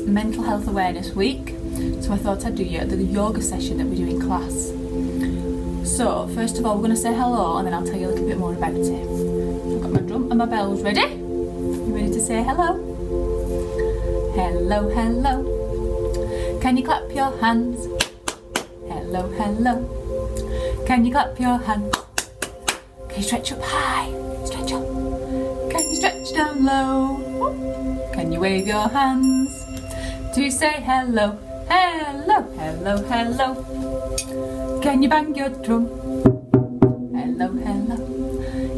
Mental Health Awareness Week, so I thought I'd do the yoga session that we do in class. So first of all we're going to say hello and then I'll tell you a little bit more about it. I've got my drum and my bells ready. You ready to say hello? Hello, hello. Can you clap your hands? Hello, hello. Can you clap your hands? Can you stretch up high? Stretch up. Can you stretch down low? Can you wave your hands to say hello? Hello, hello, hello. Can you bang your drum? Hello, hello.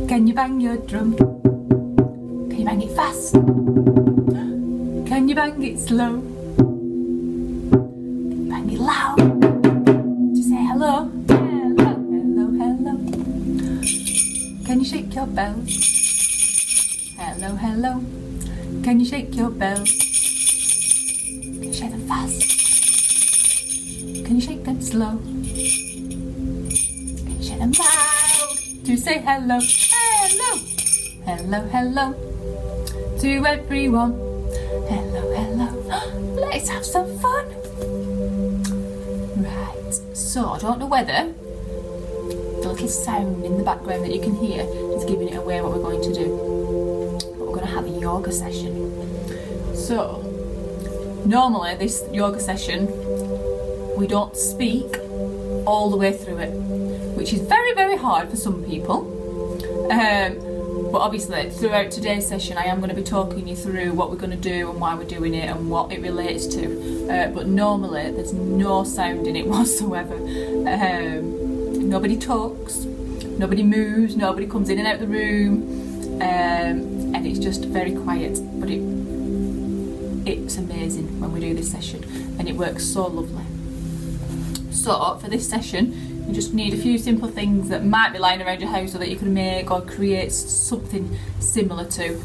Can you bang your drum? Can you bang it fast? Can you bang it slow? Can you bang it loud? To say hello? Hello, hello, hello. Can you shake your bells? Hello, hello. Can you shake your bells? Can you shake them fast? Can you shake them slow? Can you shake them loud? To say hello, hello, hello, hello. To everyone, hello, hello. Let's have some fun. Right, so I don't know whether the little sound in the background that you can hear is giving it away what we're going to do. But we're going to have a yoga session. So, normally this yoga session, we don't speak all the way through it, which is very, very hard for some people. But obviously throughout today's session I am going to be talking you through what we're going to do and why we're doing it and what it relates to. But normally there's no sound in it whatsoever. Nobody talks, nobody moves, nobody comes in and out of the room, and it's just very quiet. But it's amazing when we do this session and it works so lovely. So for this session you just need a few simple things that might be lying around your house or that you can make or create something similar to.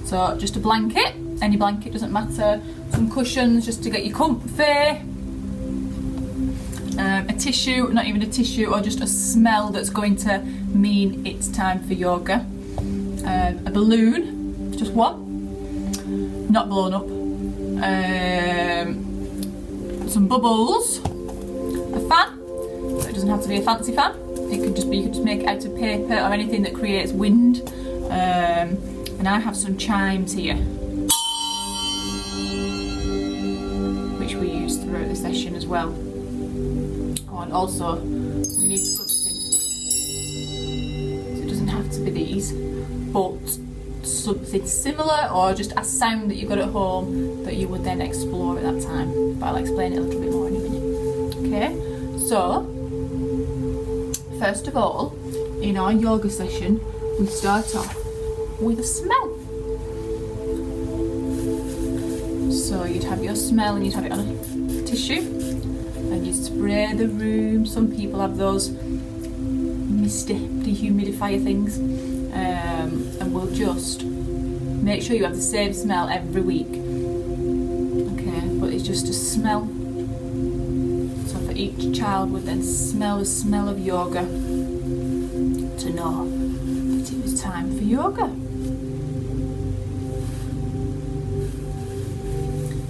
So just a blanket, any blanket doesn't matter, some cushions just to get you comfy, a tissue, not even a tissue, or just a smell that's going to mean it's time for yoga, a balloon, just one, not blown up, some bubbles, a fan. So it doesn't have to be a fancy fan. It could just be, you could just make it out of paper or anything that creates wind. And I have some chimes here, which we use throughout the session as well. Oh, and also we need something. So it doesn't have to be these, but something similar or just a sound that you've got at home that you would then explore at that time. But I'll explain it a little bit more in a minute. Okay, so first of all, in our yoga session, we start off with a smell. So you'd have your smell and you'd have it on a tissue and you spray the room. Some people have those misty dehumidifier things, and we'll just make sure you have the same smell every week. Okay, but it's just a smell. Each child would then smell the smell of yoga to know that it was time for yoga.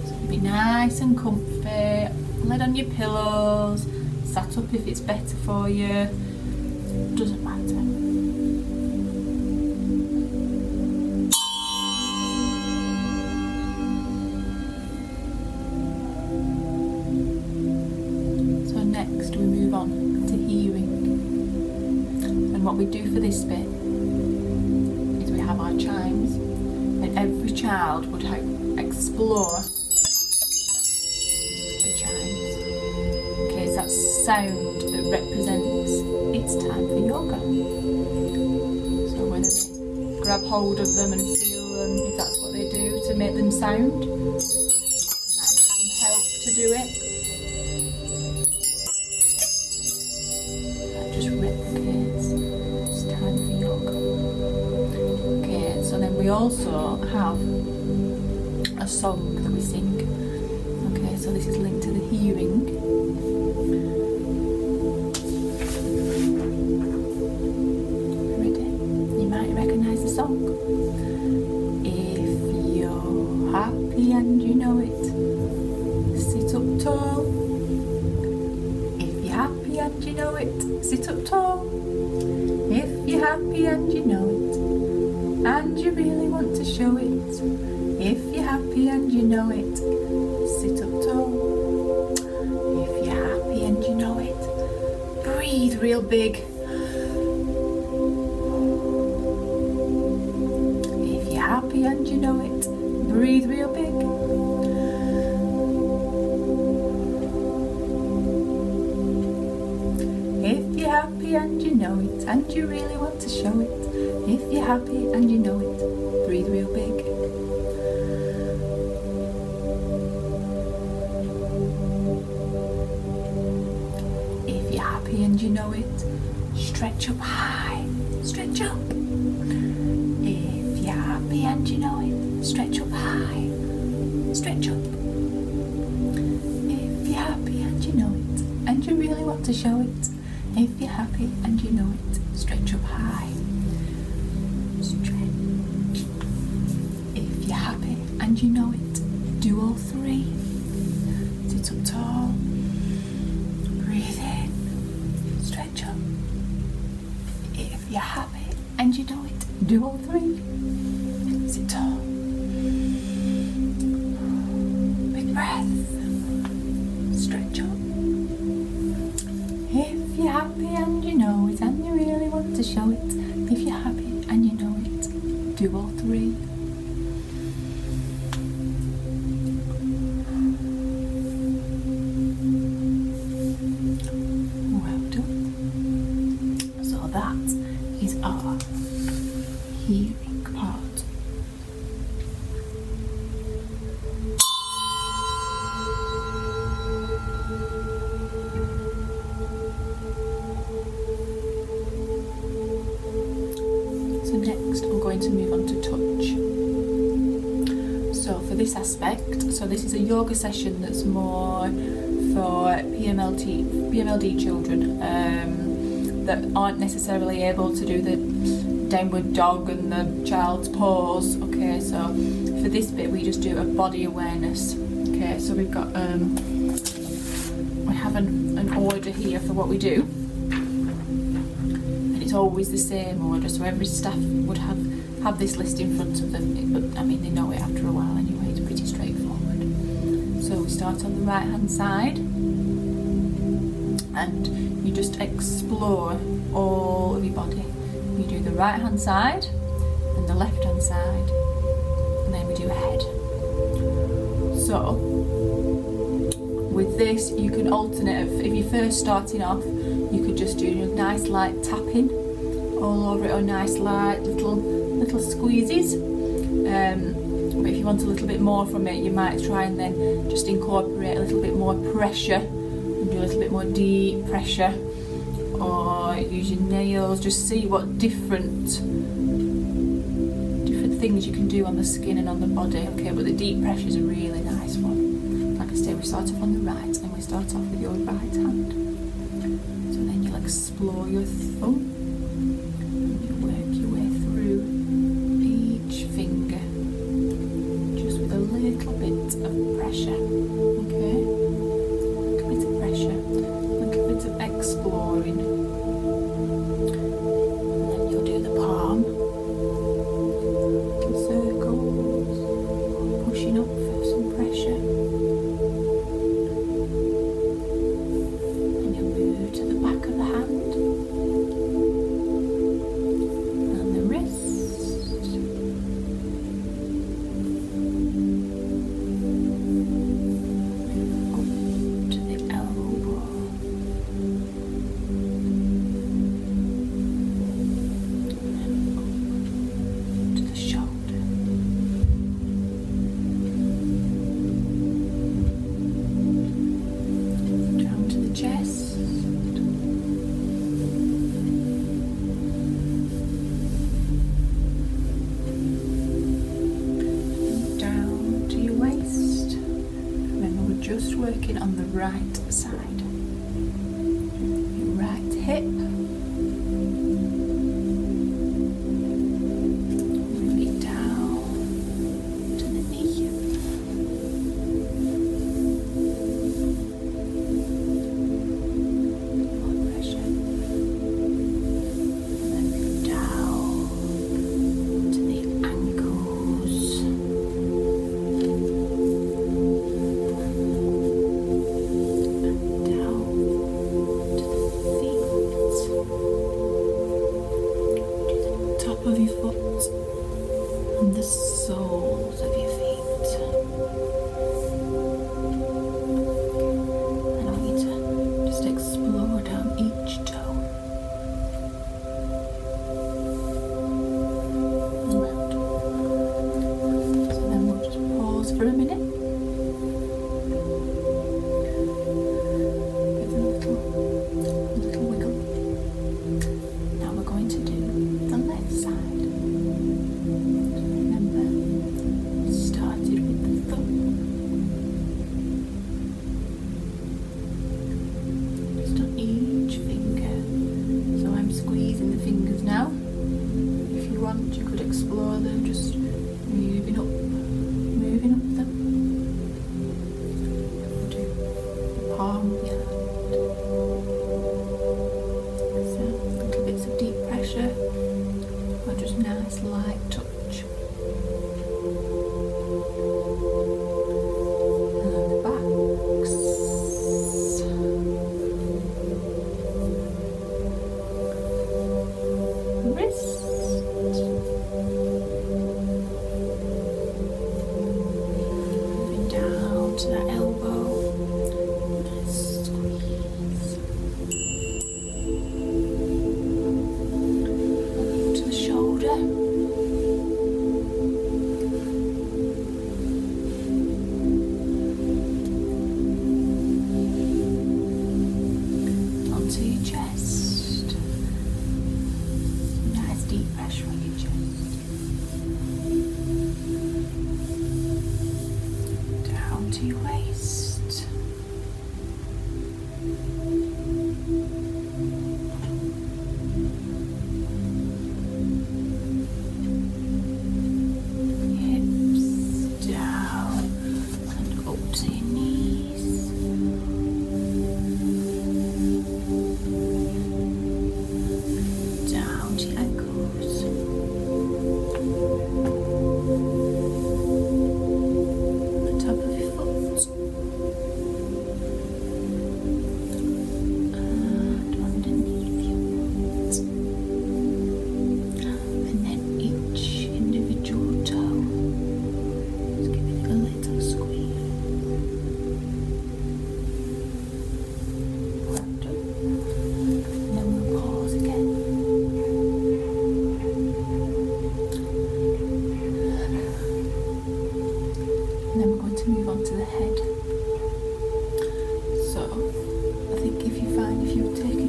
So be nice and comfy, lay on your pillows, sat up if it's better for you, doesn't matter. Next we move on to hearing, and what we do for this bit is we have our chimes and every child would explore the chimes. Okay, it's that sound that represents it's time for yoga. So whether they grab hold of them and feel them, if that's what they do to make them sound, they might need some help to do it. We also have a song that we sing. Okay, so this is linked to the hearing. Ready? You might recognise the song. If you're happy and you know it, sit up tall. If you're happy and you know it, and you really want to show it. If you're happy and you know it, sit up tall. If you're happy and you know it, breathe real big. If you're happy and you know it, breathe real big. If you're happy and you know it, and you really want to show it. If you're happy and you know it, breathe real big. If you're happy and you know it, stretch up high, stretch up. If you're happy and you know it, stretch up high, stretch up. If you're happy and you know it, and you really want to show it. If you're happy and you know it, stretch up high, stretch. If you're happy and you know it, do all three. Sit up tall, breathe in, stretch up. If you're happy and you know it, do all three. Sit tall. Big breath, stretch up. If you're happy and you know it, and you really want to show it. If you're happy and you know it, do all three. Well done. So that is our hearing part. Next I'm going to move on to touch. So for this aspect, so this is a yoga session that's more for PMLD children that aren't necessarily able to do the downward dog and the child's pose. Okay, so for this bit we just do a body awareness. Okay, so we've got we have an order here for what we do. It's always the same order, so every staff would have this list in front of them, but I mean they know it after a while anyway. It's pretty straightforward. So we start on the right hand side and you just explore all of your body. You do the right hand side and the left hand side, and then we do a head. So with this you can alternate. If you're first starting off, you could just do a nice light tapping all over it, or nice light little squeezes. But if you want a little bit more from it, you might try and then just incorporate a little bit more pressure and do a little bit more deep pressure, or use your nails. Just see what different things you can do on the skin and on the body. Okay, but the deep pressure is a really nice one. Like I say, we start off on the right and we start off with your right hand. So then you'll explore your thumb and you work your way through each finger, just with a little bit of pressure. Okay, a little bit of pressure, a little bit of exploring. And then you'll do the palm, little circles, pushing up for some pressure. Just working on the right side, your right hip, moving down to the knee, more pressure, palm of your hand. So little bits of deep pressure or just nice light touch. And the backs. Wrist. Moving down to that elbow. Onto your chest. Nice deep pressure on your chest. Down to your waist. Hips down and up to your knees. Down to your ankles. The top of your foot. And underneath your foot. And then each individual toe. Just giving it a little squeeze. Well done. And then we'll pause again. And then we're going to move on to the head. So, I think if you've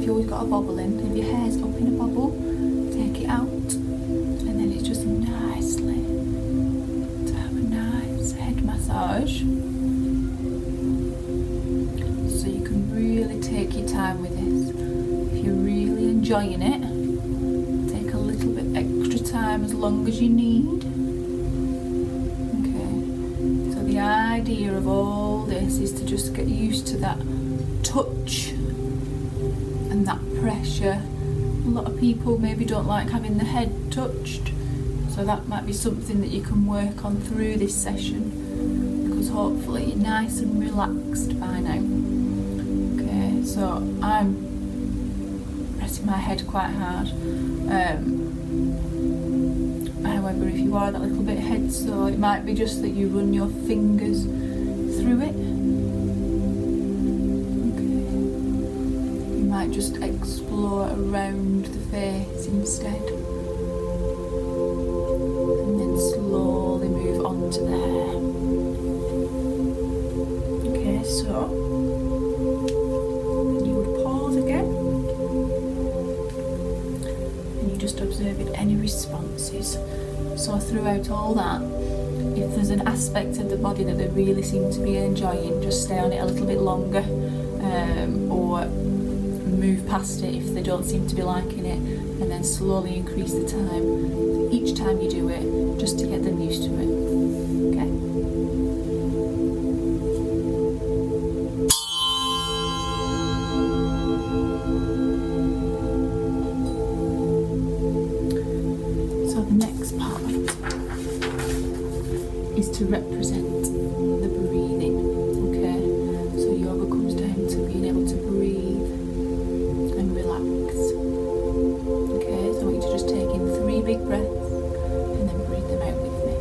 always got a bobble in, if your hair's up in a bobble, take it out, and then it's just nicely to have a nice head massage. So you can really take your time with this. If you're really enjoying it, take a little bit extra time, as long as you need. The idea of all this is to just get used to that touch and that pressure. A lot of people maybe don't like having the head touched, so that might be something that you can work on through this session, because hopefully you're nice and relaxed by now. Okay, so I'm pressing my head quite hard. However, if you are that little bit head sore, it might be just that you run your fingers through it. Okay. You might just explore around the face instead. And then slowly move on to the hair. Okay, so then you would pause again. And you just observe it, any responses. So throughout all that, if there's an aspect of the body that they really seem to be enjoying, just stay on it a little bit longer, or move past it if they don't seem to be liking it, and then slowly increase the time each time you do it, just to get them used to it. Okay? So the next part is to represent the breathing. Okay, so yoga comes down to being able to breathe and relax. Okay, so I want you to just take in 3 big breaths and then breathe them out with me.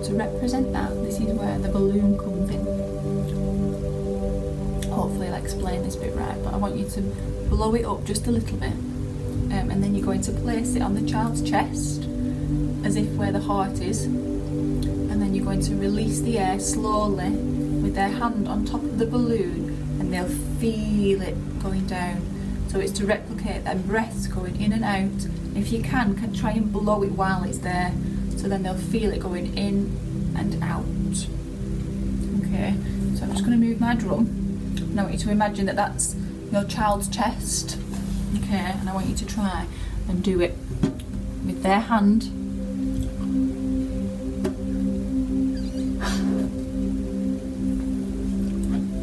To represent that, this is where the balloon comes in. Hopefully I'll explain this bit right, but I want you to blow it up just a little bit, and then you're going to place it on the child's chest as if where the heart is, and then you're going to release the air slowly with their hand on top of the balloon, and they'll feel it going down. So it's to replicate their breaths going in and out. If you can try and blow it while it's there, so then they'll feel it going in and out. Okay, so I'm just going to move my drum, and I want you to imagine that that's your child's chest. Okay, and I want you to try and do it with their hand.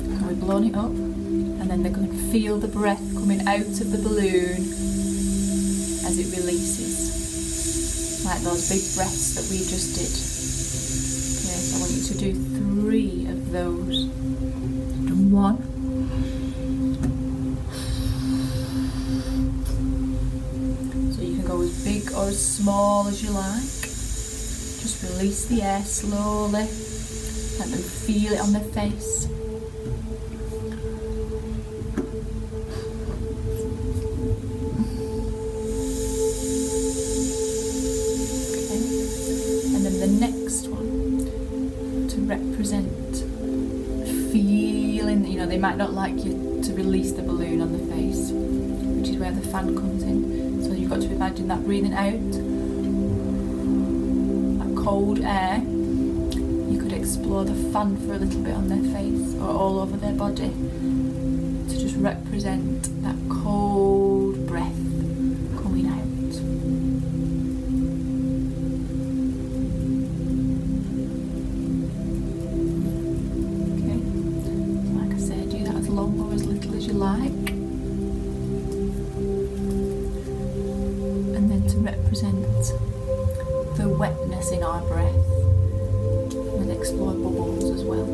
And we've blown it up, and then they're going to feel the breath coming out of the balloon as it releases, like those big breaths that we just did. Okay, so I want you to do 3 of those. Done 1. So you can go as big or as small as you like. Just release the air slowly. Let them feel it on their face. Represent feeling, they might not like you to release the balloon on the face, which is where the fan comes in. So you've got to imagine that breathing out, that cold air. You could explore the fan for a little bit on their face or all over their body to just represent that cold breath coming out. Long or as little as you like, and then to represent the wetness in our breath, and explore bubbles as well.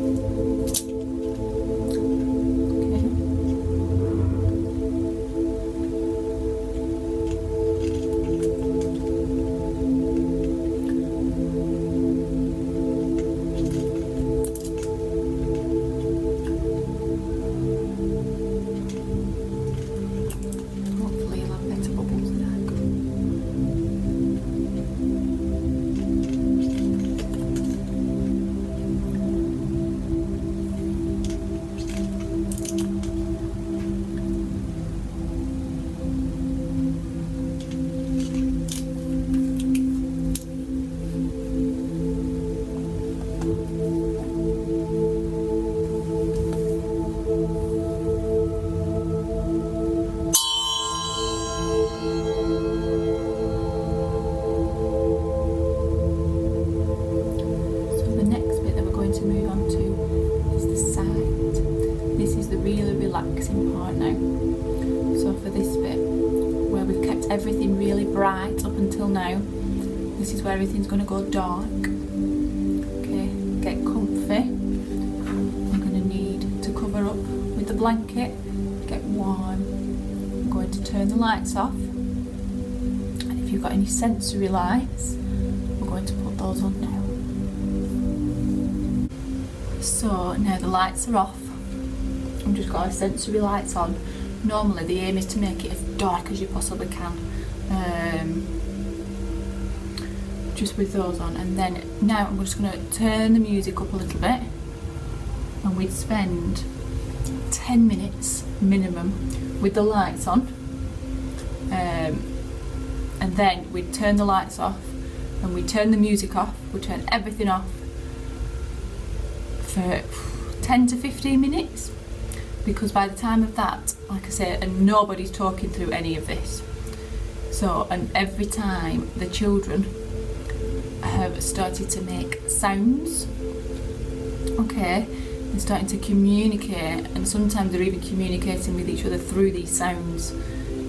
Relaxing part now. So for this bit, where we've kept everything really bright up until now, this is where everything's going to go dark. Okay, get comfy. You're going to need to cover up with the blanket, get warm. I'm going to turn the lights off, and if you've got any sensory lights, we're going to put those on now. So now the lights are off. I've just got our sensory lights on. Normally the aim is to make it as dark as you possibly can, just with those on, and then now I'm just going to turn the music up a little bit, and we'd spend 10 minutes minimum with the lights on, and then we'd turn the lights off and we'd turn the music off, we'd turn everything off for 10 to 15 minutes. Because by the time of that, like I said, and nobody's talking through any of this. So, and every time the children have started to make sounds, okay, they're starting to communicate, and sometimes they're even communicating with each other through these sounds.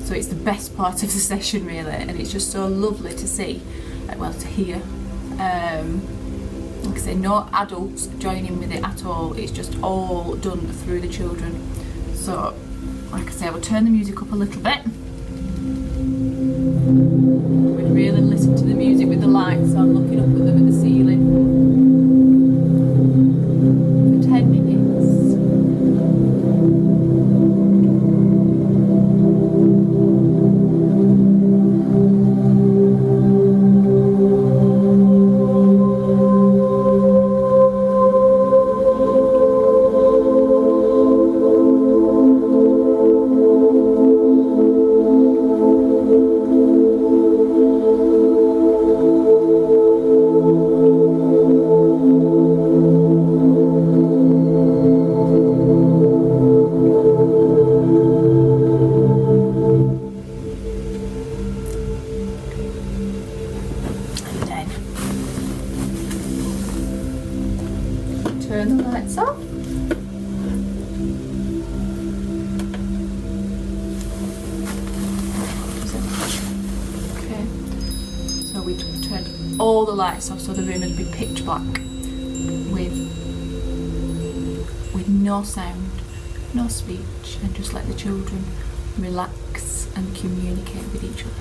So it's the best part of the session really, and it's just so lovely to see, well, to hear. Like I say, no adults join in with it at all, it's just all done through the children. So, like I say, we'll turn the music up a little bit. We'd really listen to the music with the lights on, looking up at them at the ceiling. For 10 minutes. turn the lights off. Okay, so we turned all the lights off so the room would be pitch black with no sound, no speech, and just let the children relax and communicate with each other.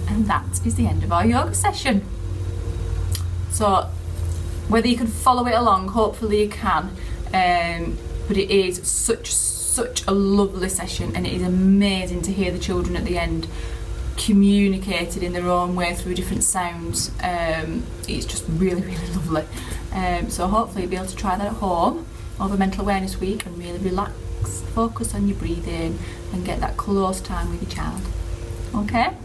And that is the end of our yoga session. So whether you can follow it along, hopefully you can, but it is such a lovely session, and it is amazing to hear the children at the end communicated in their own way through different sounds. It's just really lovely. So hopefully you'll be able to try that at home over Mental Awareness Week and really relax, focus on your breathing and get that close time with your child. Okay?